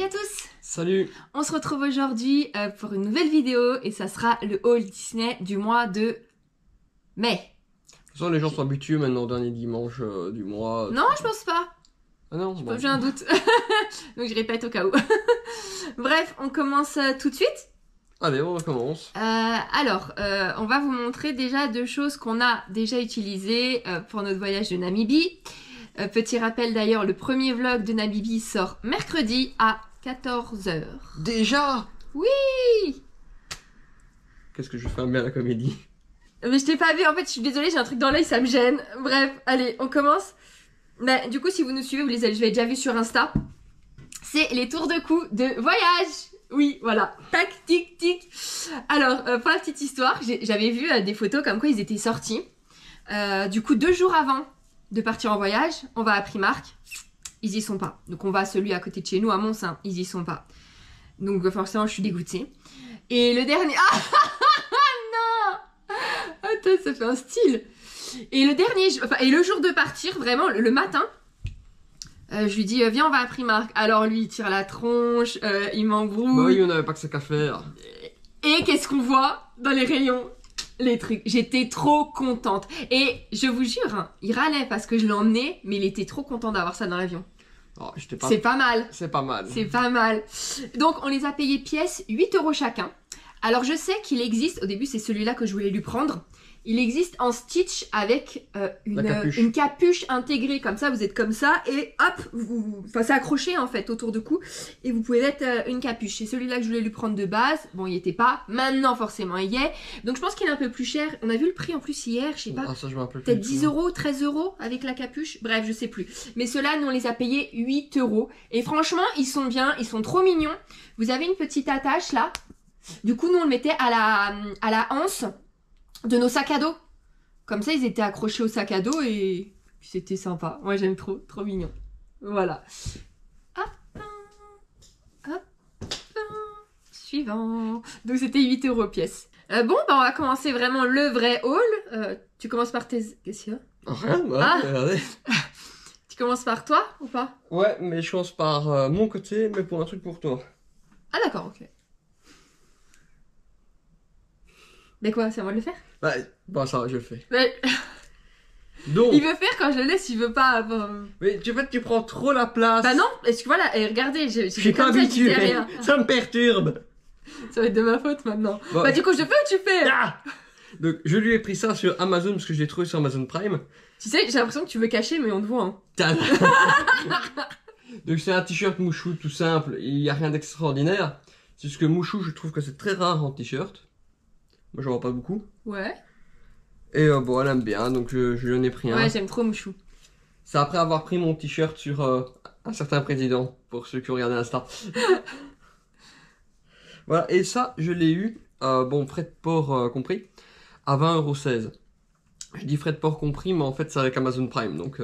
Salut à tous! Salut! On se retrouve aujourd'hui pour une nouvelle vidéo et ça sera le haul Disney du mois de mai. De toute façon, les gens sont habitués maintenant au dernier dimanche du mois. Non, je pense pas. Ah non, bon. J'ai un doute. Donc je répète au cas où. Bref, on commence tout de suite. Allez, on recommence. On va vous montrer déjà deux choses qu'on a déjà utilisées pour notre voyage de Namibie. Petit rappel d'ailleurs, le premier vlog de Namibie sort mercredi à 14 h. Déjà? Oui! Qu'est-ce que je fais bien à la comédie? Mais je t'ai pas vu, en fait je suis désolée, j'ai un truc dans l'œil, ça me gêne. Bref, allez, on commence. Bah, du coup, si vous nous suivez, vous les avez déjà vus sur Insta. C'est les tours de cou de voyage. Oui, voilà. Tac, tic, tic. Alors, pour la petite histoire, j'avais vu des photos comme quoi ils étaient sortis. Du coup, 2 jours avant de partir en voyage, on va à Primark. Ils y sont pas. Donc, on va à celui à côté de chez nous, à Mont-Saint. Ils y sont pas. Donc, forcément, je suis dégoûtée. Et le dernier... Ah non! Attends, ça fait un style. Et le dernier... et le jour de partir, vraiment, le matin... je lui dis, viens, on va à Primark. Alors lui, il tire la tronche, il m'embrouille. Bah oui, on n'avait pas que ça qu'à faire. Et qu'est-ce qu'on voit dans les rayons? Les trucs. J'étais trop contente. Et je vous jure, hein, il râlait parce que je l'ai emmené, mais il était trop content d'avoir ça dans l'avion. Oh, C'est pas mal. C'est pas mal. C'est pas mal. Donc, on les a payés pièce 8 € chacun. Alors, je sais qu'il existe, au début, c'est celui-là que je voulais lui prendre. Il existe en Stitch avec une capuche intégrée, comme ça, vous êtes comme ça, et hop, c'est accroché en fait autour du cou, et vous pouvez mettre une capuche. C'est celui-là que je voulais lui prendre de base, bon il n'y était pas, maintenant forcément il y est, donc je pense qu'il est un peu plus cher, on a vu le prix en plus hier, je sais pas, peut-être 10 €, 13 € avec la capuche, bref je sais plus. Mais ceux-là, nous on les a payés 8 €, et franchement ils sont bien, ils sont trop mignons. Vous avez une petite attache là, du coup nous on le mettait à la anse de nos sacs à dos. Comme ça, ils étaient accrochés au sac à dos et c'était sympa. Moi, j'aime trop, trop mignon. Voilà. Hop, hop, suivant. Donc, c'était 8 € pièce. Bon, bah, on va commencer vraiment le vrai haul. Tu commences par tes... Qu'est-ce qu'il y a? Rien, bah, regardez. Tu commences par toi ou pas? Ouais, mais je commence par mon côté, mais pour un truc pour toi. Ah, d'accord, ok. Mais quoi, c'est à moi de le faire? Ouais, bah ça, je le fais. Mais... Donc... Il veut faire quand je le laisse, il veut pas... Mais en fait, tu prends trop la place. Bah non, parce que voilà, et regardez, je suis pas habitué, ça me perturbe. Ça va être de ma faute maintenant. Bon, bah du coup, je fais ou tu fais? Ah, donc, je lui ai pris ça sur Amazon parce que je l'ai trouvé sur Amazon Prime. Tu sais, j'ai l'impression que tu veux cacher, mais on te voit. Hein. Donc c'est un t-shirt Mouchou tout simple, il n'y a rien d'extraordinaire. C'est juste que Mouchou, je trouve que c'est très rare en t-shirt. Moi, j'en vois pas beaucoup. Ouais. Et bon, elle aime bien, donc je lui en ai pris un. Ouais, j'aime trop Mouchou. C'est après avoir pris mon t-shirt sur un certain président, pour ceux qui ont regardé Insta. Voilà, et ça, je l'ai eu, bon, frais de port compris, à 20,16 €. Je dis frais de port compris, mais en fait, c'est avec Amazon Prime, donc...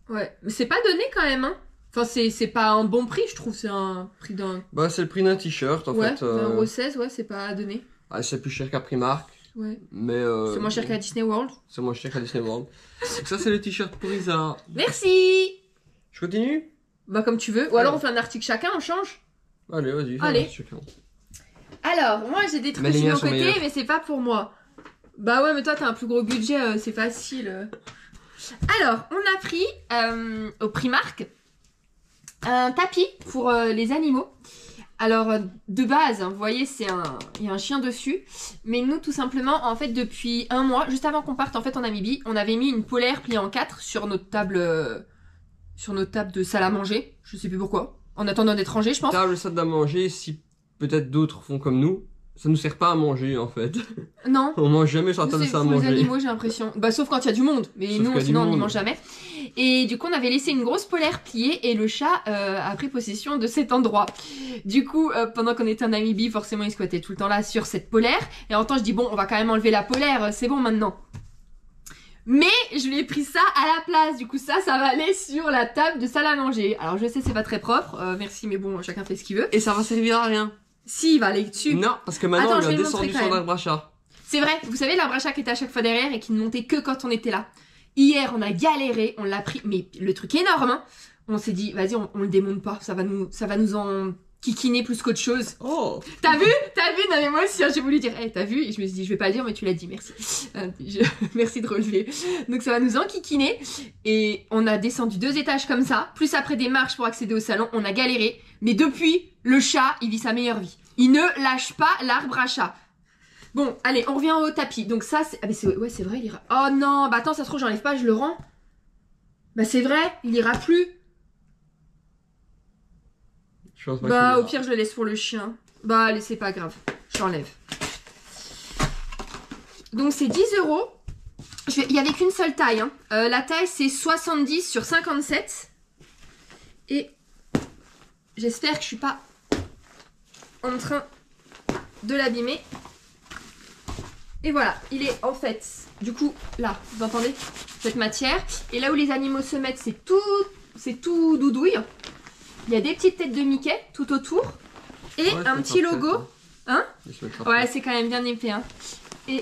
Ouais, mais c'est pas donné quand même, hein. Enfin, c'est pas un bon prix, je trouve, c'est un prix d'un... Bah, c'est le prix d'un t-shirt, en fait. 20,16 €, ouais, c'est pas donné. Ah, c'est plus cher qu'à Primark. Ouais. Mais c'est moins cher qu'à Disney World. C'est moins cher qu'à Disney World. Donc ça, c'est le t-shirt pour Isa. Merci. Je continue? Bah, comme tu veux. Ou alors, on fait un article chacun, on change. Allez, vas-y. Allez. Alors, moi, j'ai des trucs sur mon côté, mais c'est pas pour moi. Bah ouais, mais toi, t'as un plus gros budget, c'est facile. Alors, on a pris au Primark un tapis pour les animaux. Alors, de base, vous voyez, il y a un chien dessus. Mais nous, tout simplement, en fait, depuis un mois, juste avant qu'on parte en fait en Namibie, on avait mis une polaire pliée en 4 sur notre table de salle à manger. Je sais plus pourquoi. En attendant d'être rangé, je pense. Table, salle à manger, si peut-être d'autres font comme nous, ça nous sert pas à manger, en fait. Non. On mange jamais sur la table de salle à manger. Les animaux, j'ai l'impression. Bah, sauf quand il y a du monde. Mais nous, sinon, on n'y mange jamais. Et du coup, on avait laissé une grosse polaire pliée et le chat a pris possession de cet endroit. Du coup, pendant qu'on était en Namibie, forcément, il squattait tout le temps là sur cette polaire. Et en temps, je dis, bon, on va quand même enlever la polaire, c'est bon maintenant. Mais je lui ai pris ça à la place. Du coup, ça va aller sur la table de salle à manger. Alors, je sais, c'est pas très propre. Merci, mais bon, chacun fait ce qu'il veut. Et ça va servir à rien. Si, il va aller dessus. Non, parce que maintenant, attends, il a descendu son arbre à chat. C'est vrai, vous savez, l'arbre à chat qui était à chaque fois derrière et qui ne montait que quand on était là. Hier, on a galéré, on l'a pris, mais le truc énorme, hein. On s'est dit, vas-y, on le démonte pas, ça va nous en kikiner plus qu'autre chose. Oh. T'as vu? Non mais moi aussi, hein, j'ai voulu dire, hey, t'as vu? Et je me suis dit, je vais pas le dire, mais tu l'as dit, merci. Merci de relever. Donc ça va nous enquiquiner. Et on a descendu 2 étages comme ça, plus après des marches pour accéder au salon. On a galéré. Mais depuis, le chat, il vit sa meilleure vie. Il ne lâche pas l'arbre à chat. Bon, allez, on revient au tapis. Donc ça, c'est... Ah mais ouais, c'est vrai, il ira... Oh non, bah attends, ça se trouve, j'enlève pas, je le rends. Bah c'est vrai, il ira plus. Je pense pas Bah qu'il au pire je le laisse pour le chien. Bah allez c'est pas grave, j'enlève. Donc c'est 10 €. Il y avait qu'une seule taille. Hein. La taille c'est 70 sur 57. Et j'espère que je suis pas en train de l'abîmer. Et voilà, il est en fait, du coup là, vous entendez cette matière. Et là où les animaux se mettent c'est tout doudouille. Il y a des petites têtes de Mickey tout autour. Et ouais, un petit logo. Hein? Ouais, c'est quand même bien épais. Hein. Et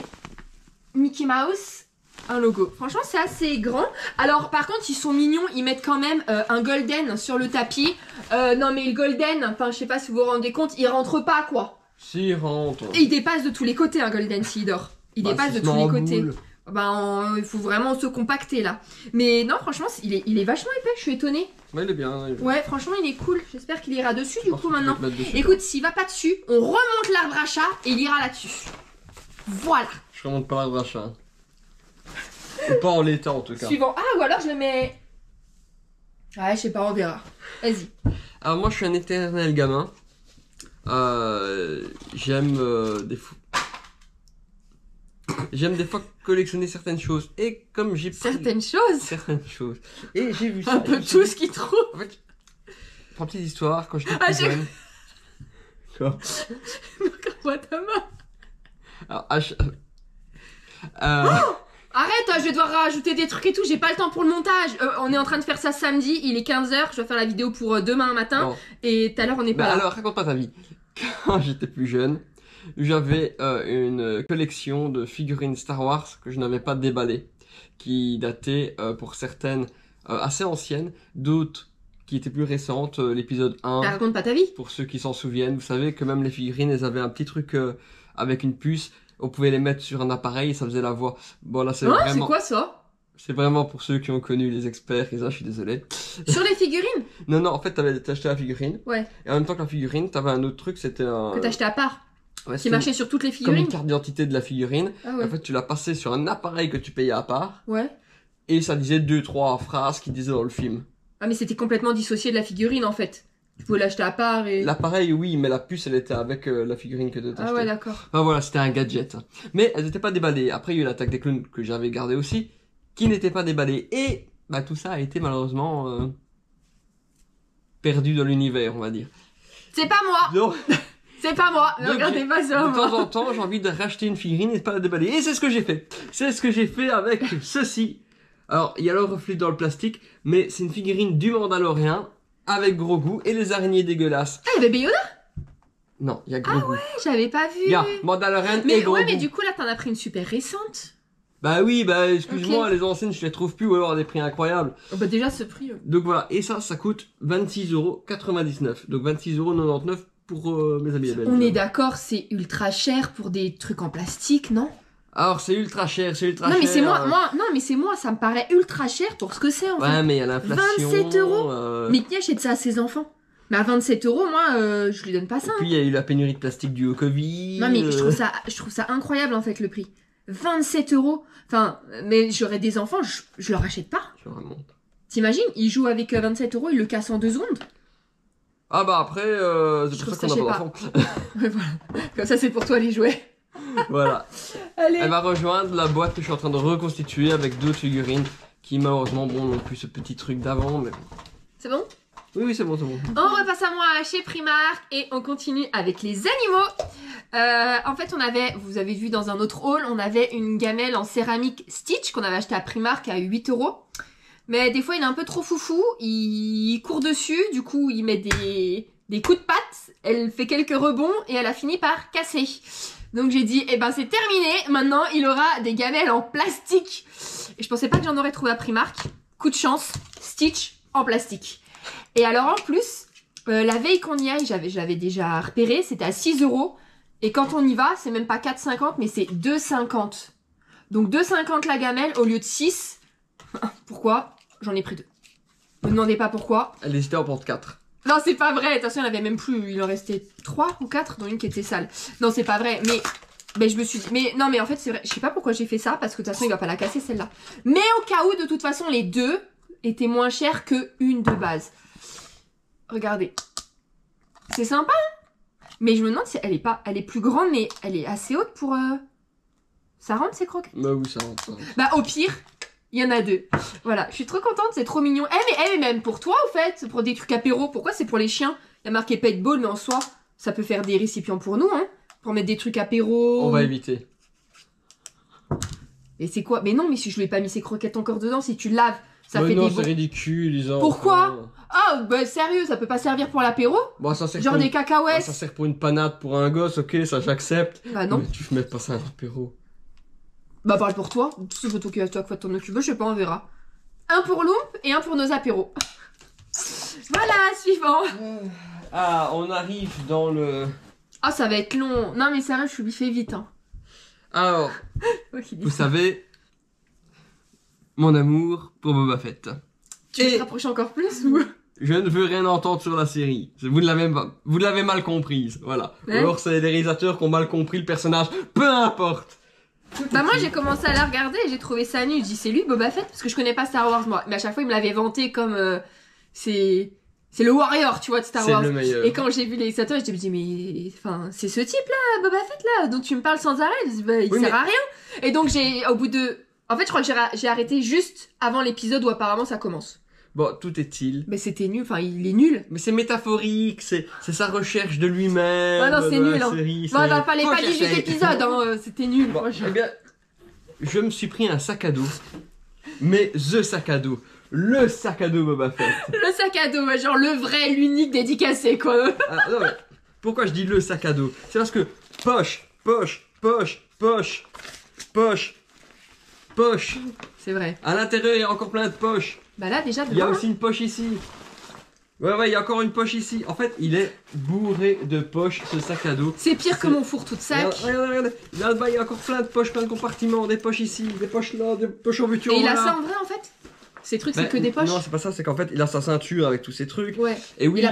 Mickey Mouse, un logo. Franchement, c'est assez grand. Alors, par contre, ils sont mignons. Ils mettent quand même un golden sur le tapis. Non, mais le golden, enfin, je sais pas si vous vous rendez compte, il rentre pas, quoi. Si, il rentre. Et il dépasse de tous les côtés, un golden, s'il dort. Il dépasse de tous les côtés. Ben, il faut vraiment se compacter là. Mais non, franchement, il est vachement épais, je suis étonnée. Ouais, il est bien. Ouais, franchement, il est cool. J'espère qu'il ira dessus du coup maintenant. Écoute, s'il va pas dessus, on remonte l'arbre à chat et il ira là-dessus. Voilà. Je remonte pas l'arbre à chat. Pas en l'état en tout cas. Suivant. Ah, ou alors je le mets. Ouais, je sais pas, on verra. Vas-y. Alors, moi, je suis un éternel gamin. J'aime J'aime des fois collectionner certaines choses. Et comme j'ai pris... Certaines choses. Et j'ai vu ça. Un peu tout ce qu'il trouve. En fait, pour une petite histoire, quand j'étais plus jeune... Quoi? Regarde-moi ta main. Alors, Arrête, je vais devoir rajouter des trucs et tout, j'ai pas le temps pour le montage. On est en train de faire ça samedi, il est 15 h, je dois faire la vidéo pour demain matin. Bon. Et tout à l'heure on est pas là. Alors, raconte pas ta vie. Quand j'étais plus jeune, j'avais une collection de figurines Star Wars que je n'avais pas déballées, qui dataient pour certaines assez anciennes, d'autres qui étaient plus récentes, l'épisode 1. Ça raconte pas ta vie. Pour ceux qui s'en souviennent, vous savez que même les figurines, elles avaient un petit truc avec une puce, on pouvait les mettre sur un appareil et ça faisait la voix. Bon là c'est vraiment... c'est quoi ça? C'est vraiment pour ceux qui ont connu les experts, et ça je suis désolé. Sur les figurines? Non, en fait t'as acheté la figurine. Ouais. Et en même temps que la figurine, t'avais un autre truc, c'était un... Que t'as acheté à part? Ouais, qui marchait sur toutes les figurines? Comme une carte d'identité de la figurine. Ah ouais. En fait tu l'as passé sur un appareil que tu payais à part. Ouais. Et ça disait 2-3 phrases qu'il disait dans le film. Ah mais c'était complètement dissocié de la figurine en fait. Tu pouvais l'acheter à part et... L'appareil oui, mais la puce elle était avec la figurine que tu achetais. Ah ouais d'accord. Enfin voilà, c'était un gadget. Mais elles n'étaient pas déballées. Après il y a eu l'attaque des clowns que j'avais gardé aussi, qui n'était pas déballée. Et bah tout ça a été malheureusement perdu dans l'univers, on va dire. C'est pas moi. Donc... C'est pas moi, ne regardez pas ça. De temps en temps, j'ai envie de racheter une figurine et de pas la déballer. Et c'est ce que j'ai fait. C'est ce que j'ai fait avec ceci. Alors, il y a le reflet dans le plastique, mais c'est une figurine du Mandalorien avec Grogu et les araignées dégueulasses. Ah, il y avait Yoda? Non, il y a Grogu. Ah ouais, j'avais pas vu. Il y a Mandalorian mais et Grogu. Ouais, mais du coup, là, t'en as pris une super récente. Bah oui, bah excuse-moi, les anciennes, je les trouve plus ou alors à des prix incroyables. Oh bah déjà, ce prix. Donc voilà, et ça coûte 26,99 €. Donc 26,99 € pour mes amis. On est d'accord, c'est ultra cher pour des trucs en plastique, non? Alors c'est ultra cher, non, mais c'est moi, ça me paraît ultra cher pour ce que c'est en fait. Ouais, mais il y a l'inflation. 27 €. Mais qui achète ça à ses enfants? Mais à 27 €, moi, je lui donne pas ça. Et puis il y a eu la pénurie de plastique due au Covid. Non, mais je trouve ça incroyable en fait le prix. 27 €. Enfin, mais j'aurais des enfants, je leur achète pas. T'imagines, ils jouent avec 27 €, ils le cassent en 2 secondes. Ah bah après, c'est pour ça qu'on a pas d'enfants. Ouais, voilà. Comme ça, c'est pour toi les jouets. Voilà. Allez. Elle va rejoindre la boîte que je suis en train de reconstituer avec d'autres figurines qui malheureusement, bon, n'ont plus ce petit truc d'avant, mais... C'est bon? Oui, c'est bon, c'est bon. On repasse à moi chez Primark et on continue avec les animaux. En fait, vous avez vu dans un autre haul, on avait une gamelle en céramique Stitch qu'on avait acheté à Primark à 8 €. Mais des fois, il est un peu trop foufou, il court dessus, du coup, il met des coups de patte, elle fait quelques rebonds et elle a fini par casser. Donc j'ai dit, eh ben c'est terminé, maintenant il aura des gamelles en plastique. Et je pensais pas que j'en aurais trouvé à Primark. Coup de chance, Stitch en plastique. Et alors en plus, La veille qu'on y aille, je l'avais déjà repéré, c'était à 6 €. Et quand on y va, c'est même pas 4,50, mais c'est 2,50. Donc 2,50 la gamelle au lieu de 6. Pourquoi? J'en ai pris 2. Ne me demandez pas pourquoi. Elle hésitait à en prendre 4. Non, c'est pas vrai. Attention, il n'y en avait même plus. Il en restait 3 ou 4, dont une qui était sale. Non, c'est pas vrai. Mais je me suis dit... Mais non, mais en fait, c'est vrai. Je sais pas pourquoi j'ai fait ça, parce que de toute façon, il va pas la casser, celle-là. Mais au cas où, de toute façon, les deux étaient moins chères que une de base. Regardez. C'est sympa, hein? Mais je me demande si elle est pas... Elle est plus grande, mais elle est assez haute pour... Ça rentre, ces croquettes? Bah oui, ça rentre. Bah, au pire... Il y en a 2. Voilà, je suis trop contente, c'est trop mignon. Mais même pour toi, au fait, pour des trucs apéro. Pourquoi c'est pour les chiens? Il y a marqué paintball, mais en soi, ça peut faire des récipients pour nous, hein. Pour mettre des trucs apéro. On va éviter. Et c'est quoi? Mais non, mais si je lui ai pas mis ces croquettes encore dedans, si tu laves, ça fait non, des... c'est ridicule, ils ont... Pourquoi? Ah, bah sérieux, ça peut pas servir pour l'apéro? Bon, ça sert genre des cacahuètes. Ça sert pour une panade pour un gosse, ok, ça j'accepte. Bah non. Mais tu mets pas ça à l'apéro. Bah parle pour toi, c'est toi qui vas t'en occuper, je sais pas, on verra. Un pour Loomp et un pour nos apéros. Voilà, suivant. Ah, on arrive dans le... Ah, ça va être long. Non mais sérieux, je lui fais vite, hein. Alors, vous savez, mon amour pour Boba Fett. Tu veux te rapprocher encore plus ou... Je ne veux rien entendre sur la série. Vous l'avez mal comprise, voilà. Ou alors c'est les réalisateurs qui ont mal compris le personnage, peu importe. Bah moi j'ai commencé à la regarder et j'ai trouvé ça nul. Je dis c'est lui Boba Fett parce que je connais pas Star Wars moi. Mais à chaque fois il me l'avait vanté comme c'est le warrior tu vois de Star Wars. C'est le meilleur. Et quand j'ai vu les réalisateurs je me dis mais enfin c'est ce type là Boba Fett là dont tu me parles sans arrêt. Je dis, bah, il sert à rien. Et donc au bout de... En fait je crois que j'ai arrêté juste avant l'épisode où apparemment ça commence. Bon, tout est-il. Mais c'était nul, enfin il est nul. Mais c'est métaphorique, c'est sa recherche de lui-même. Ah non, c'est nul, hein. Série, non, bah, fallait pas 18 épisodes, hein, c'était nul. Bon, eh bien, je me suis pris un sac à dos. Mais the sac à dos. Le sac à dos Boba Fett. Le sac à dos, genre le vrai, l'unique dédicacé, quoi. Ah, non, mais pourquoi je dis le sac à dos? C'est parce que poche. C'est vrai. À l'intérieur, il y a encore plein de poches. Bah là, déjà, il y a aussi une poche ici. Ouais, il y a encore une poche ici. En fait, il est bourré de poches, ce sac à dos. C'est pire que mon four tout sac. Regarde. Là-bas, il y a encore plein de poches, plein de compartiments. Des poches ici, des poches là, des poches en voiture. Et il a ça en vrai, en fait? Ces trucs, c'est que des poches? Non, c'est pas ça, c'est qu'en fait, il a sa ceinture avec tous ces trucs. Ouais. Et oui,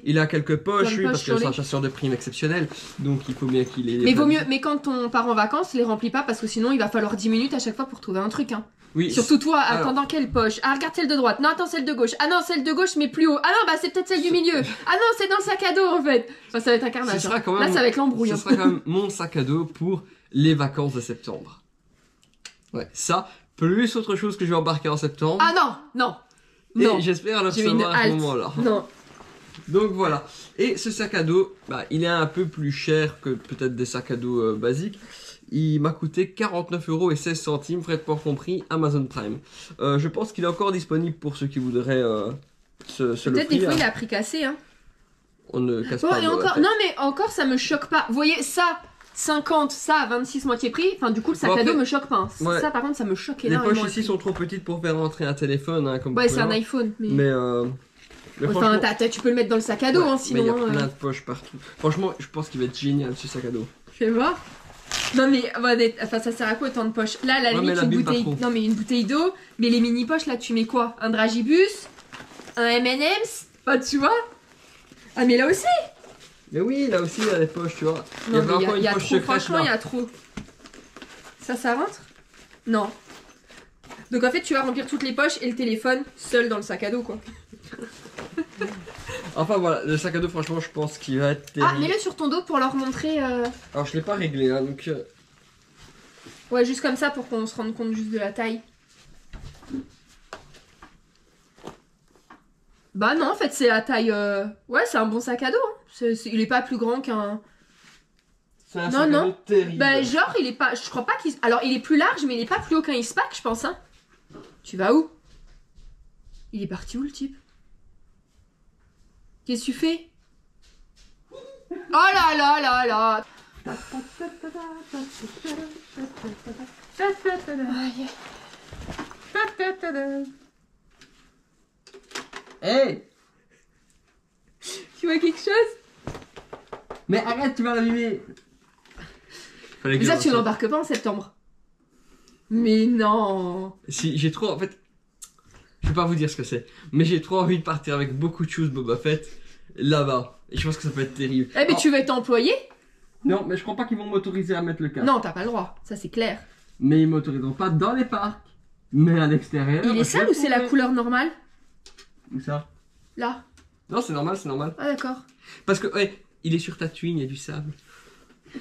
il a quelques poches, oui, parce que c'est un chasseur de primes exceptionnel. Donc, il faut bien qu'il ait... Mais vaut mieux, mais quand on part en vacances, les remplis pas, parce que sinon, il va falloir 10 minutes à chaque fois pour trouver un truc, hein. Oui. Surtout toi, attends, dans quelle poche? Ah, regarde celle de droite. Non, attends, celle de gauche. Ah non, celle de gauche, mais plus haut. Ah non, bah c'est peut-être celle du milieu. Ah non, c'est dans le sac à dos, en fait. Enfin, ça va être un carnage. Là, ça va être l'embrouille. Ce sera quand même mon sac à dos pour les vacances de septembre. Ouais, ça, plus autre chose que je vais embarquer en septembre. Ah non. Et j'espère le recevoir à ce moment-là. Non. Donc voilà. Et ce sac à dos, bah, il est un peu plus cher que peut-être des sacs à dos basiques. Il m'a coûté 49,16 €, frais de port compris, Amazon Prime. Je pense qu'il est encore disponible pour ceux qui voudraient se l'offrir. Peut-être des fois il a prix cassé, hein. On ne casse pas. Et encore, non mais encore ça me choque pas. Vous voyez ça, 50, ça 26 moitié prix. Enfin du coup le sac à dos me choque pas. Hein. Ouais. Ça par contre ça me choque énormément. Les poches ici sont trop petites pour faire rentrer un téléphone, hein, comme. Ouais, c'est un iPhone. Mais enfin, tu peux le mettre dans le sac à dos, hein, sinon. Mais il y a plein de poches partout. Franchement, je pense qu'il va être génial ce sac à dos. Fais voir. Non mais enfin ça sert à quoi autant de poches? Là la limite une bouteille. Non mais une bouteille d'eau, mais les mini poches là tu mets quoi? Un dragibus, un M&M's, enfin tu vois? Ah mais là aussi. Mais oui, là aussi il y a des poches, tu vois. Non, il y a trop, franchement il y a trop. Ça rentre? Non. Donc en fait tu vas remplir toutes les poches et le téléphone seul dans le sac à dos quoi. Enfin voilà, le sac à dos franchement je pense qu'il va être terrible. Ah mets-le sur ton dos pour leur montrer Alors je l'ai pas réglé hein, donc... Ouais juste comme ça pour qu'on se rende compte juste de la taille. Bah non en fait c'est la taille... Ouais c'est un bon sac à dos hein. Il est pas plus grand qu'un... C'est un sac à dos terrible. Bah genre il est pas... Je crois pas qu'il... Alors il est plus large mais il est pas plus haut qu'un X-Pack je pense hein. Tu vas où? Il est parti où le type? Qu'est-ce que tu fais? Oh là là là là! Hey! Tu vois quelque chose? Mais arrête, tu vas l'abîmer. Mais ça, tu l'embarques pas en septembre. Mais non. Si, j'ai trop, en fait... Je vais pas vous dire ce que c'est. Mais j'ai trop envie de partir avec beaucoup de choses Boba Fett là-bas. Et je pense que ça peut être terrible. Eh mais tu veux être employé? Non, mais je crois pas qu'ils vont m'autoriser à mettre le casque. Non, t'as pas le droit. Ça, c'est clair. Mais ils m'autoriseront pas dans les parcs. Mais à l'extérieur... Il est sale ou c'est la couleur normale? Où ça? Là. Non, c'est normal, c'est normal. Ah d'accord. Parce que, ouais, il est sur Tatooine, il y a du sable.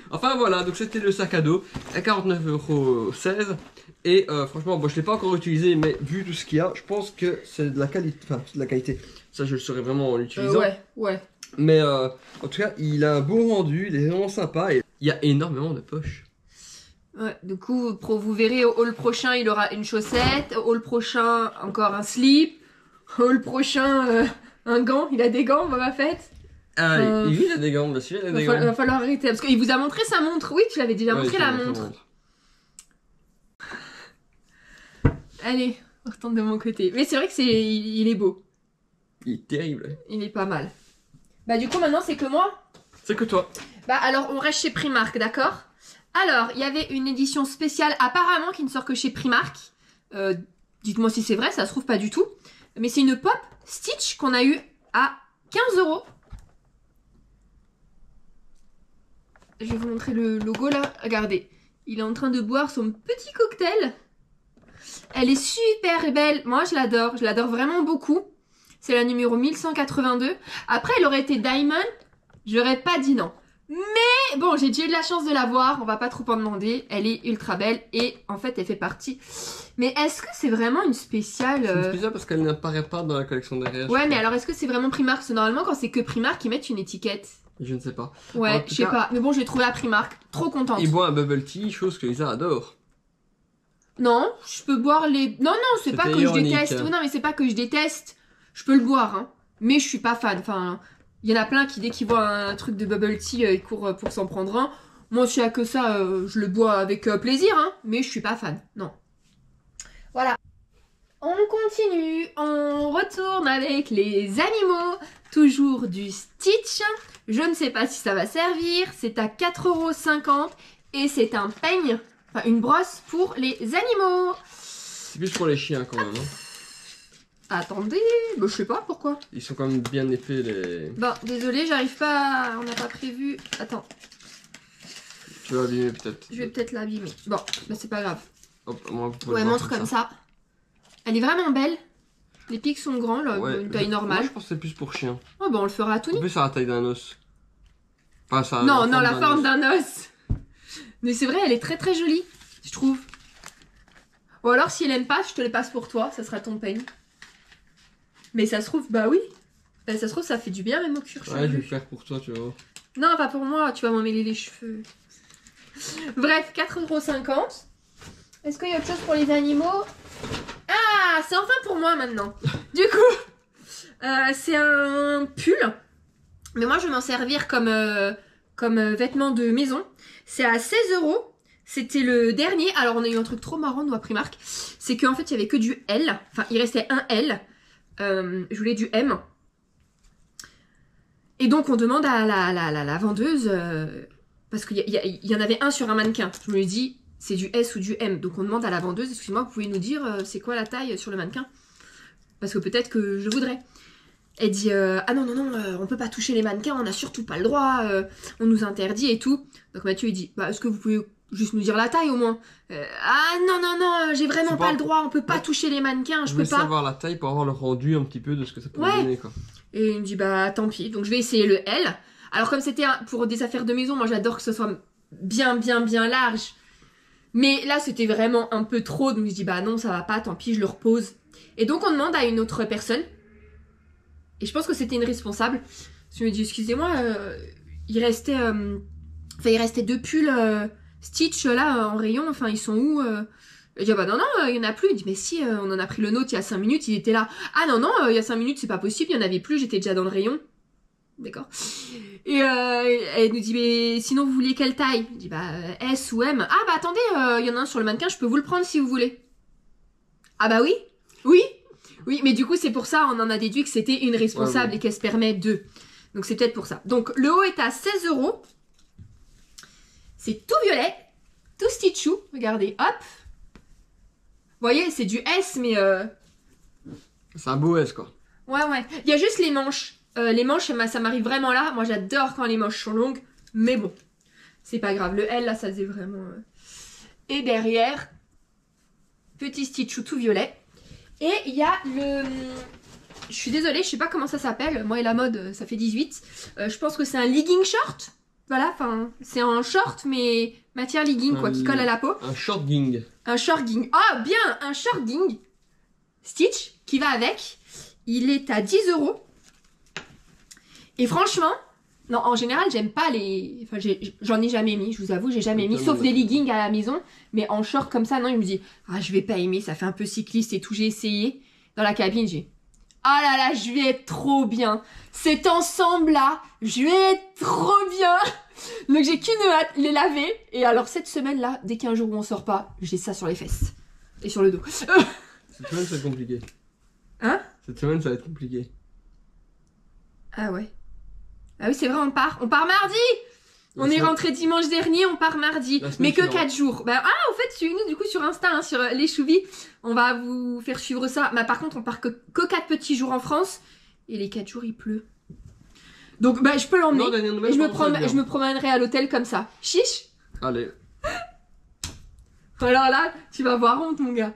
Enfin voilà, donc c'était le sac à dos à 49,16 €. Et franchement, bon, je l'ai pas encore utilisé, mais vu tout ce qu'il y a, je pense que c'est de la qualité. Enfin, c'est de la qualité. Ça, je le saurais vraiment en l'utilisant. Ouais. Mais en tout cas, il a un beau rendu, il est vraiment sympa et il y a énormément de poches. Ouais, du coup, vous verrez, au haul prochain, il aura une chaussette. Au haul prochain, encore un slip. Au haul prochain, un gant. Il a des gants, Boba Fett. Ah, il a des gants, monsieur, il a des gants. Va falloir arrêter. Parce qu'il vous a montré sa montre. Oui, tu l'avais déjà montré la montre. Allez, on retourne de mon côté. Mais c'est vrai que il est beau. Il est terrible. Il est pas mal. Bah du coup, maintenant, c'est que moi. C'est que toi. Bah alors, on reste chez Primark, d'accord? Alors, il y avait une édition spéciale, apparemment, qui ne sort que chez Primark. Dites-moi si c'est vrai, ça se trouve pas du tout. Mais c'est une pop Stitch qu'on a eu à 15 €. Je vais vous montrer le logo là. Regardez, il est en train de boire son petit cocktail. Elle est super belle. Moi, je l'adore. Je l'adore vraiment beaucoup. C'est la numéro 1182. Après, elle aurait été Diamond. J'aurais pas dit non. Mais bon, j'ai déjà eu de la chance de la voir. On va pas trop en demander. Elle est ultra belle. Et en fait, elle fait partie. Mais est-ce que c'est vraiment une spéciale C'est une spéciale parce qu'elle n'apparaît pas dans la collection derrière. Ouais, mais alors est-ce que c'est vraiment Primark? Parce que normalement, quand c'est que Primark, ils mettent une étiquette. Je ne sais pas. Ouais, je sais pas. Mais bon, je l'ai trouvé à Primark. Trop contente. Il boit un bubble tea, chose que Lisa adore. Non, je peux boire les... Non, c'est pas que ironique. Je déteste. Non, mais c'est pas que je déteste. Je peux le boire, hein. Mais je suis pas fan. Enfin, il y en a plein qui, dès qu'ils voient un truc de bubble tea, ils courent pour s'en prendre un. Moi, si y a que ça, je le bois avec plaisir, hein. Mais je suis pas fan. Non. Voilà. On continue. On retourne avec les animaux. Toujours du Stitch. Je ne sais pas si ça va servir. C'est à 4,50 €. Et c'est un peigne. Enfin, une brosse pour les animaux. C'est plus pour les chiens quand même. Hein. Attendez, bah, je sais pas pourquoi. Ils sont quand même bien épais les... Bon, désolé, j'arrive pas... On n'a pas prévu... Attends. Tu vas l'abîmer peut-être. Je vais peut-être l'abîmer. Bon, bah c'est pas grave. Hop, moi, ouais, montre comme ça. Elle est vraiment belle. Les pics sont grands, là, ouais, une taille normale. Moi, je pense que c'est plus pour chien. Oh, bah on le fera à Tony. En plus, ça a la taille d'un os. Enfin, ça a non, la forme d'un os. Mais c'est vrai, elle est très très jolie, je trouve. Ou alors, si elle aime pas, je te les passe pour toi, ça sera ton peigne. Mais ça se trouve, bah oui. Bah, ça se trouve, ça fait du bien même au cuir chevelu. Ouais, je vais le faire pour toi, tu vois. Non, pas pour moi, tu vas m'emmêler les cheveux. Bref, 4,50 €. Est-ce qu'il y a autre chose pour les animaux? Ah, c'est enfin pour moi maintenant. Du coup, c'est un pull. Mais moi, je vais m'en servir comme vêtement de maison. C'est à 16 €. C'était le dernier. Alors, on a eu un truc trop marrant, nous, à Primark. C'est qu'en fait, il n'y avait que du L. Enfin, il restait un L. Je voulais du M. Et donc, on demande à la vendeuse... parce qu'il y en avait un sur un mannequin. Je me dis, c'est du S ou du M. Donc, on demande à la vendeuse, excusez-moi, vous pouvez nous dire c'est quoi la taille sur le mannequin? Parce que peut-être que je voudrais. Elle dit, ah non, on peut pas toucher les mannequins, on n'a surtout pas le droit, on nous interdit et tout. Donc, Mathieu, il dit, bah, est-ce que vous pouvez juste nous dire la taille au moins? Ah non, j'ai vraiment pas le droit, on peut pas toucher les mannequins, je peux pas. Je veux savoir la taille pour avoir le rendu un petit peu de ce que ça peut donner, quoi. Et il me dit, bah, tant pis. Donc, je vais essayer le L. Alors, comme c'était pour des affaires de maison, moi, j'adore que ce soit bien large. Mais là, c'était vraiment un peu trop. Donc, je dis, bah non, ça va pas, tant pis, je le repose. Et donc, on demande à une autre personne. Et je pense que c'était une responsable. Je me dis, excusez-moi, il restait 2 pulls Stitch là en rayon. Enfin, ils sont où? Je dis, ah bah non, il y en a plus. Il dit, mais si, on en a pris le nôtre il y a 5 minutes, il était là. Ah non, il y a 5 minutes, c'est pas possible, il y en avait plus, j'étais déjà dans le rayon. D'accord. Et elle nous dit, mais sinon vous vouliez quelle taille? Je dis, bah S ou M. Ah bah attendez, il y en a un sur le mannequin, je peux vous le prendre si vous voulez. Ah bah oui, mais du coup c'est pour ça, on en a déduit que c'était une responsable et qu'elle se permet de. Donc c'est peut-être pour ça. Donc le haut est à 16 €. C'est tout violet, tout stitchou. Regardez, hop. Vous voyez, c'est du S, mais... C'est un beau S, quoi. Ouais, ouais. Il y a juste les manches. Les manches, ça m'arrive vraiment là. Moi, j'adore quand les manches sont longues. Mais bon, c'est pas grave. Le L, là, ça faisait vraiment... Et derrière, petit stitchou tout violet. Et il y a le... Je suis désolée, je sais pas comment ça s'appelle. Moi et la mode, ça fait 18. Je pense que c'est un legging short. Voilà, enfin, c'est un short, mais matière legging, quoi, qui colle à la peau. Un shortging. Un shortging. Oh, bien, un shortging. Stitch, qui va avec. Il est à 10 €. Et franchement, non, en général, j'aime pas les... Enfin, j'en ai jamais mis, je vous avoue, j'ai jamais mis, sauf des leggings à la maison. Mais en short comme ça, non, il me dit, ah, je vais pas aimer, ça fait un peu cycliste et tout. J'ai essayé. Dans la cabine, j'ai... Ah là là, je vais être trop bien. Cet ensemble-là, je vais être trop bien. Donc j'ai qu'une hâte, les laver. Et alors cette semaine-là, dès qu'un jour où on sort pas, j'ai ça sur les fesses. Et sur le dos. Cette semaine, ça va être compliqué. Hein? Cette semaine, ça va être compliqué. Ah ouais. Ah oui, c'est vrai, on part. On part mardi. On est rentré dimanche dernier, on part mardi. Mais que 4 jours. Bah, ah, en fait, suivez-nous du coup sur Insta, hein, sur les Chouvis. On va vous faire suivre ça. Mais par contre, on part que 4 petits jours en France. Et les 4 jours, il pleut. Donc, bah, je peux l'emmener. Et je me promènerai à l'hôtel comme ça. Chiche. Allez. Alors là, tu vas avoir honte, mon gars.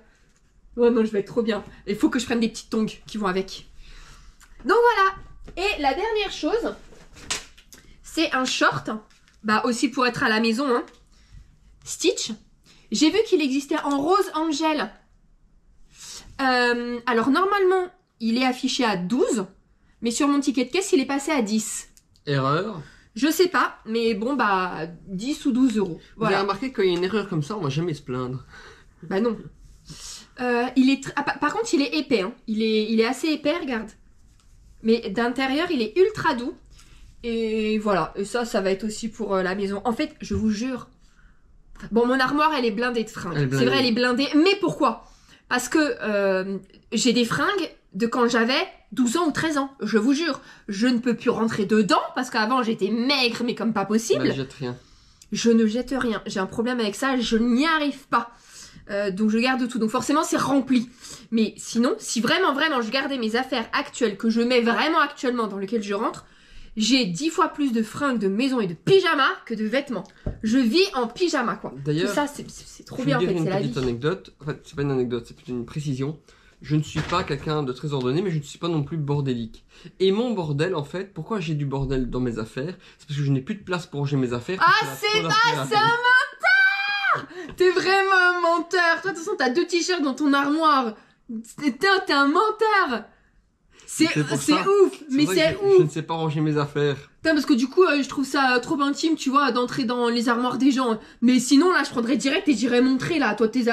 Oh non, je vais être trop bien. Il faut que je prenne des petites tongs qui vont avec. Donc voilà. Et la dernière chose, c'est un short. Bah aussi pour être à la maison, hein. Stitch. J'ai vu qu'il existait en rose angel. Alors normalement, il est affiché à 12. Mais sur mon ticket de caisse, il est passé à 10. Erreur. Je sais pas, mais bon, bah 10 ou 12 €. Voilà. Vous avez remarqué que quand il y a une erreur comme ça, on va jamais se plaindre. Bah non. Il est par contre, il est épais. Hein. Il est assez épais, regarde. Mais d'intérieur, il est ultra doux. Et voilà, et ça va être aussi pour la maison. En fait, je vous jure. Bon, mon armoire, elle est blindée de fringues. C'est vrai, elle est blindée. Mais pourquoi? Parce que j'ai des fringues de quand j'avais 12 ans ou 13 ans. Je vous jure. Je ne peux plus rentrer dedans parce qu'avant, j'étais maigre, mais comme pas possible. Bah, je jette rien. Je ne jette rien. J'ai un problème avec ça. Je n'y arrive pas. Donc je garde tout. Donc forcément, c'est rempli. Mais sinon, si vraiment, je gardais mes affaires actuelles que je mets vraiment actuellement dans lesquelles je rentre, j'ai 10 fois plus de fringues de maison et de pyjama que de vêtements. Je vis en pyjama, quoi. D'ailleurs, tout ça, c'est trop bien, en fait, c'est la vie. Une petite anecdote. En fait, c'est pas une anecdote, c'est plutôt une précision. Je ne suis pas quelqu'un de très ordonné, mais je ne suis pas non plus bordélique. Et mon bordel, en fait, pourquoi j'ai du bordel dans mes affaires? C'est parce que je n'ai plus de place pour ranger mes affaires. Ah, c'est pas ça, menteur! T'es vraiment un menteur. Toi, de toute façon, t'as 2 t-shirts dans ton armoire. T'es un menteur. C'est ouf, mais c'est ouf. Je ne sais pas ranger mes affaires. Putain, parce que du coup, je trouve ça trop intime, tu vois, d'entrer dans les armoires des gens. Mais sinon, là, je prendrais direct et j'irais montrer, là, toi, tes... Tu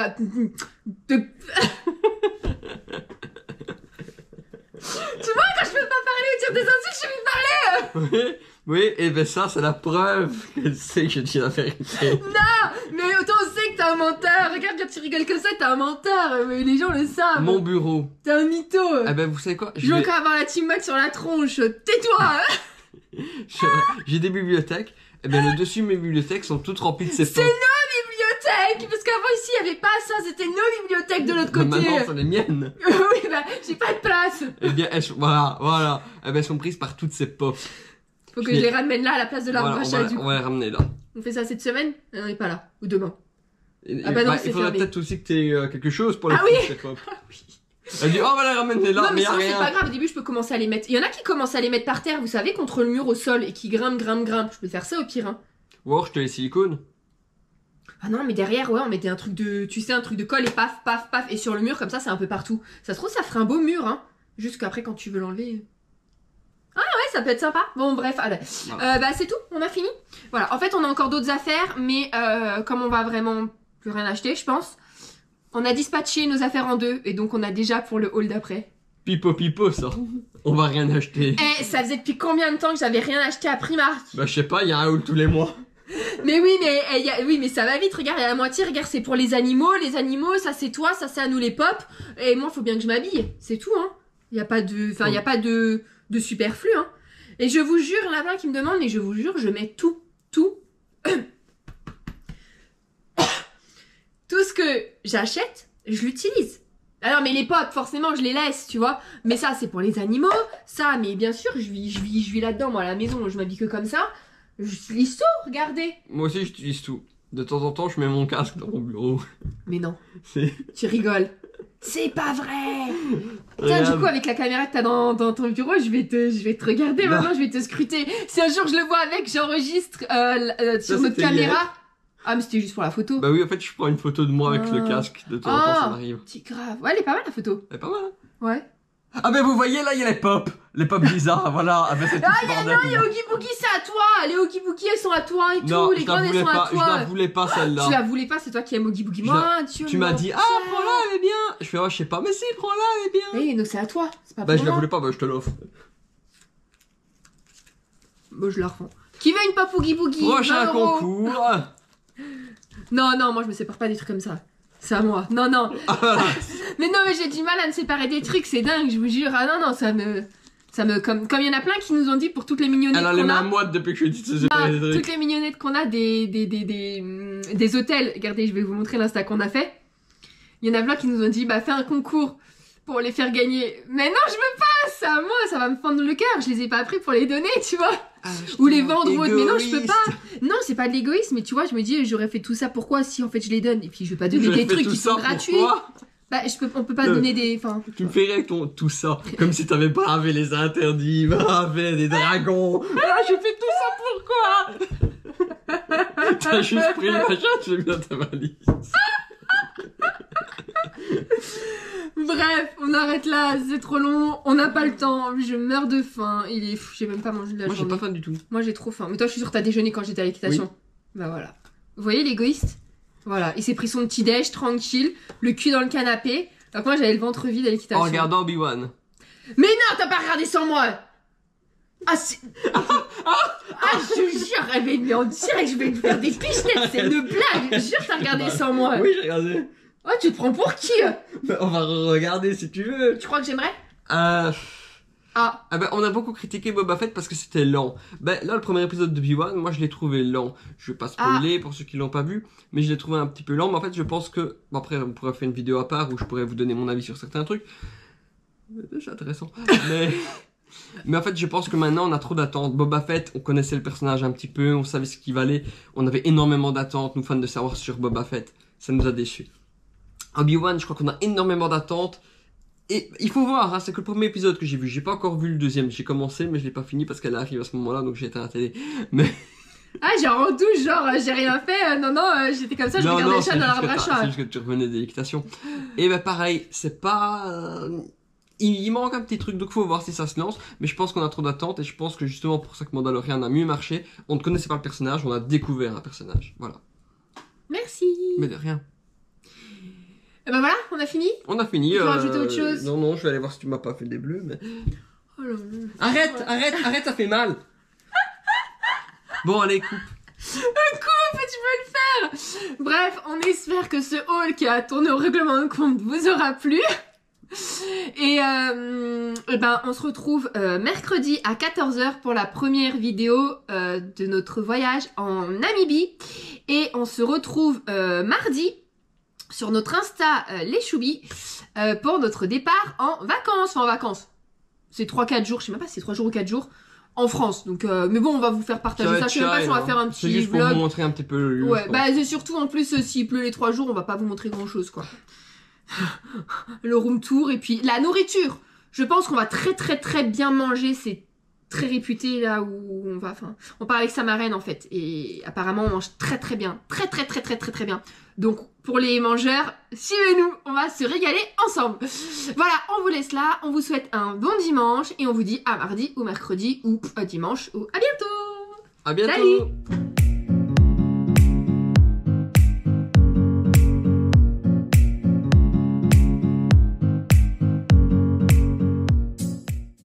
vois, quand je peux pas parler ou dire des insultes, je peux parler. Oui, et ben ça, c'est la preuve qu'elle sait que je dis la vérité. Non, mais autant on sait que t'es un menteur. Regarde, quand tu rigoles comme ça, t'es un menteur. Mais les gens le savent. Mon bureau. T'es un mytho. Eh ben, vous savez quoi? Je veux encore avoir la team mode sur la tronche. Tais-toi. J'ai des bibliothèques. Eh ben, le dessus de mes bibliothèques sont toutes remplies de ces C'est nos bibliothèques. Parce qu'avant, ici, il n'y avait pas ça. C'était nos bibliothèques de l'autre côté. Maintenant, c'est les miennes. Oui, bah, j'ai pas de place. Eh bien, voilà. Eh ben, elles sont prises par toutes ces pop. Faut que je les ramène là à la place de l'arbre à chat, du coup. On va les ramener là. On fait ça cette semaine? On n'est pas là. Ou demain. Ah bah non, il faudrait peut-être aussi que tu aies quelque chose pour les ces pop. Ah oui. Elle dit, oh, on va les ramener là, non, mais y a rien. C'est pas grave, au début, je peux commencer à les mettre. Il y en a qui commencent à les mettre par terre, vous savez, contre le mur au sol et qui grimpent. Je peux faire ça au pire, hein. Ou alors, je te les silicone. Ah non, mais derrière, ouais, on mettait un truc de, tu sais, un truc de colle et paf. Et sur le mur, comme ça, c'est un peu partout. Ça se trouve, ça ferait un beau mur, hein. Juste qu'après, quand tu veux l'enlever. Ah ouais, ça peut être sympa. Bon, bref, allez. Bah, c'est tout, on a fini. Voilà, en fait, on a encore d'autres affaires, mais comme on va vraiment plus rien acheter, je pense, on a dispatché nos affaires en 2, et donc on a déjà pour le haul d'après. Pipo, ça. On va rien acheter. Eh, ça faisait depuis combien de temps que j'avais rien acheté à Primark? Bah, je sais pas, il y a un haul tous les mois. Mais oui, mais ça va vite, regarde, il y a la moitié, regarde, c'est pour les animaux, ça c'est toi, ça c'est à nous les pop, et moi, faut bien que je m'habille, c'est tout, hein. Il y a pas de, enfin, il y a pas de superflu, hein. Et je vous jure, il y en a plein qui me demandent, et je vous jure, je mets tout ce que j'achète, je l'utilise. Alors, mais les pop, forcément, je les laisse, tu vois. Mais ça, c'est pour les animaux. Ça, mais bien sûr, je vis là-dedans, moi, à la maison. Je m'habille que comme ça. J'utilise tout, regardez. Moi aussi, j'utilise tout. De temps en temps, je mets mon casque dans mon bureau. Mais non. Tu rigoles. C'est pas vrai. Tiens, du coup, avec la caméra que t'as dans ton bureau, je vais te regarder maintenant, je vais te scruter. Si un jour je le vois avec, j'enregistre sur notre caméra. Hier. Ah, mais c'était juste pour la photo. Bah oui, en fait, je prends une photo de moi avec le casque. De temps en temps, ça m'arrive. C'est grave. Ouais, elle est pas mal, la photo. Elle est pas mal, hein. Ouais. Ah, mais vous voyez, là, il y a les pop. Les pop bizarres, voilà. Avec cette non, il y a Oogie Boogie, c'est à toi. Les Oogie Boogie, elles sont à toi et non, tout. Les grandes, elles sont à toi. Je la voulais pas, celle-là. Tu la voulais pas, c'est toi qui aimes Oogie Boogie. Moi, tu m'as dit, ah, prends-la, elle est bien. Je fais, oh, je sais pas, mais si, prends-la, elle est bien. Oui, donc c'est à toi. C'est pas bah, je la voulais pas, bah, je te l'offre. Bon, je la refends. Qui veut une pop Oogie Boogie? Prochain concours. Non, moi, je me sépare pas des trucs comme ça. C'est à moi. Non. mais non, mais j'ai du mal à me séparer des trucs, c'est dingue, je vous jure. Ah non, ça me comme il y en a plein qui nous ont dit pour toutes les mignonnettes qu'on a. Elle a les mains moites depuis que je lui ai dit de se séparer des trucs. Toutes les mignonnettes qu'on a des hôtels. Regardez, je vais vous montrer l'insta qu'on a fait. Il y en a plein qui nous ont dit, bah, fais un concours pour les faire gagner. Mais non, je veux pas, c'est à moi, ça va me fendre le cœur. Je les ai pas appris pour les donner, tu vois. Ou les vendre ou autre. Mais non, je peux pas. Non, c'est pas de l'égoïsme, mais tu vois, je me dis, j'aurais fait tout ça pourquoi si en fait je les donne. Et puis je vais pas donner des trucs qui sont gratuits. Bah, on peut pas donner des. Enfin, tu me fais rire avec tout ça. Comme si t'avais bravé les interdits, bravé des dragons. Ah, je fais tout ça pourquoi? T'as juste pris le machin, j'ai mis dans ta valise. Bref, on arrête là, c'est trop long, on n'a pas le temps, je meurs de faim, j'ai même pas mangé de la journée. Moi j'ai pas faim du tout. Moi j'ai trop faim, mais toi je suis sûre que t'as déjeuné quand j'étais à l'équitation. Oui. Bah voilà. Vous voyez l'égoïste? Voilà, il s'est pris son petit déj tranquille, le cul dans le canapé, donc moi j'avais le ventre vide à l'équitation. En regardant Obi-Wan. Mais non, t'as pas regardé sans moi. Ah c'est... je te jure, mais on dirait que je vais me faire des pichenettes, c'est une blague, jure t'as regardé sans moi. Oui j'ai regardé. Oh, tu te prends pour qui? On va regarder si tu veux. Tu crois que j'aimerais? On a beaucoup critiqué Boba Fett parce que c'était lent. Là, le premier épisode de Obi-Wan, moi je l'ai trouvé lent. Je vais pas spoiler pour ceux qui l'ont pas vu, mais je l'ai trouvé un petit peu lent. Mais en fait, je pense que... Bon, après, on pourrait faire une vidéo à part où je pourrais vous donner mon avis sur certains trucs. C'est intéressant. Mais en fait, je pense que maintenant, on a trop d'attentes. Boba Fett, on connaissait le personnage un petit peu, on savait ce qu'il valait. On avait énormément d'attentes, nous fans de Star Wars, sur Boba Fett. Ça nous a déçus. Obi-Wan, je crois qu'on a énormément d'attentes. Et il faut voir, hein, c'est que le premier épisode que j'ai vu. J'ai pas encore vu le deuxième. J'ai commencé, mais je l'ai pas fini parce qu'elle arrive à ce moment-là, donc j'ai éteint la télé. Mais... Ah, genre en douce, genre j'ai rien fait. Non, j'étais comme ça, je regardais les chats dans l'arbre à chat. C'est juste que tu revenais de l'équitation. Et pareil, c'est pas... Il manque un petit truc, donc faut voir si ça se lance. Mais je pense qu'on a trop d'attentes et je pense que justement pour ça que Mandalorian a mieux marché. On ne connaissait pas le personnage, on a découvert un personnage. Voilà. Merci. Mais de rien. Et ben voilà, on a fini. On a fini. Tu veux rajouter autre chose? Non, je vais aller voir si tu m'as pas fait des bleus, mais... Oh là là. Arrête, ça fait mal. Bon, allez, coupe. Coupe, tu peux le faire. Bref, on espère que ce haul qui a tourné au règlement de compte vous aura plu. Et on se retrouve mercredi à 14h pour la première vidéo de notre voyage en Namibie. Et on se retrouve mardi sur notre Insta les Choubis pour notre départ en vacances. C'est 3-4 jours, je sais même pas si c'est 3 jours ou 4 jours en France. Donc mais bon, on va vous faire partager ça. Je sais même pas si on va faire un petit vlog. C'est juste pour vous montrer un petit peu le lieu. Ouais, c'est surtout en plus s'il pleut les 3 jours, on va pas vous montrer grand chose quoi. Le room tour et puis la nourriture. Je pense qu'on va très bien manger, c'est très réputé là où on va. Enfin, on part avec sa marraine en fait et apparemment on mange très bien, très bien. Donc pour les mangeurs, suivez-nous, on va se régaler ensemble. Voilà, on vous laisse là, on vous souhaite un bon dimanche et on vous dit à mardi ou mercredi ou à dimanche ou à bientôt. À bientôt. Salut.